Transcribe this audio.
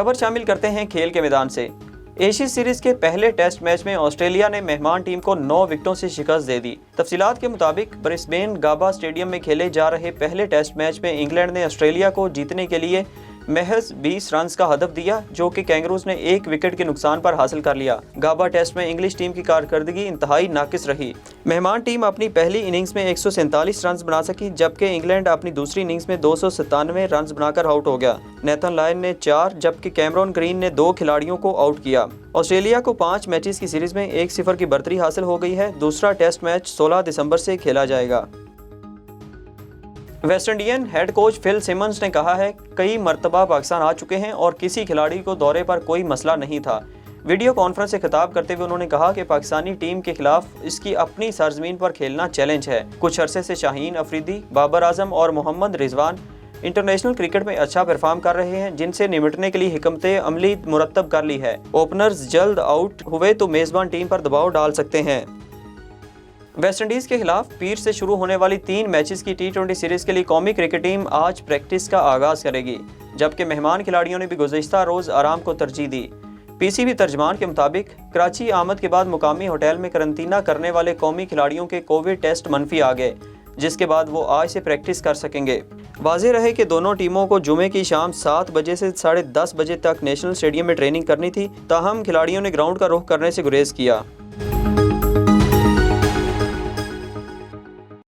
खबर शामिल करते हैं खेल के मैदान से। एशियन सीरीज के पहले टेस्ट मैच में ऑस्ट्रेलिया ने मेहमान टीम को 9 विकेटों से शिकस्त दे दी। तफसीलात के मुताबिक ब्रिस्बेन गाबा स्टेडियम में खेले जा रहे पहले टेस्ट मैच में इंग्लैंड ने ऑस्ट्रेलिया को जीतने के लिए महज 20 रन का हदफ दिया, जो कि कैंगरूज ने 1 विकेट के नुकसान पर हासिल कर लिया। गाबा टेस्ट में इंग्लिश टीम की कारकर्दगी इंतहाई नाकिस रही। मेहमान टीम अपनी पहली इनिंग्स में 147 रन बना सकी, जबकि इंग्लैंड अपनी दूसरी इनिंग्स में 297 रन बनाकर आउट हो गया। नेथन लायन ने 4 जबकि कैमरॉन ग्रीन ने 2 खिलाड़ियों को आउट किया। ऑस्ट्रेलिया को 5 मैचेस की सीरीज में 1-0 की बढ़तरी हासिल हो गई है। दूसरा टेस्ट मैच 16 दिसंबर से खेला जाएगा। West Indian head coach Phil Simmons ने कहा है, कई मरतबा पाकिस्तान आ चुके हैं और किसी खिलाड़ी को दौरे पर कोई मसला नहीं था। वीडियो कॉन्फ्रेंस से खिताब करते हुए उन्होंने कहा कि पाकिस्तानी टीम के खिलाफ इसकी अपनी सरजमीन पर खेलना चैलेंज है। कुछ अरसे से शाहीन अफरीदी, बाबर आजम और मोहम्मद रिजवान इंटरनेशनल क्रिकेट में अच्छा परफॉर्म कर रहे हैं, जिनसे निपटने के लिए हिकमत अमली मुरतब कर ली है। ओपनर्स जल्द आउट हुए तो मेज़बान टीम पर दबाव डाल सकते हैं। वेस्टइंडीज़ के खिलाफ पीर से शुरू होने वाली 3 मैचेस की T20 सीरीज के लिए कौमी क्रिकेट टीम आज प्रैक्टिस का आगाज़ करेगी, जबकि मेहमान खिलाड़ियों ने भी गुज़िश्ता रोज़ आराम को तरजीह दी। PCB तर्जमान के मुताबिक कराची आमद के बाद मुकामी होटल में करंतना करने वाले कौमी खिलाड़ियों के कोविड टेस्ट मनफी आ गए, जिसके बाद वो आज से प्रैक्टिस कर सकेंगे। वाज़ेह रहे कि दोनों टीमों को जुमे की शाम 7 बजे से 10:30 बजे तक नेशनल स्टेडियम में ट्रेनिंग करनी थी, ताहम खिलाड़ियों ने ग्राउंड का रुख करने से गुरेज किया।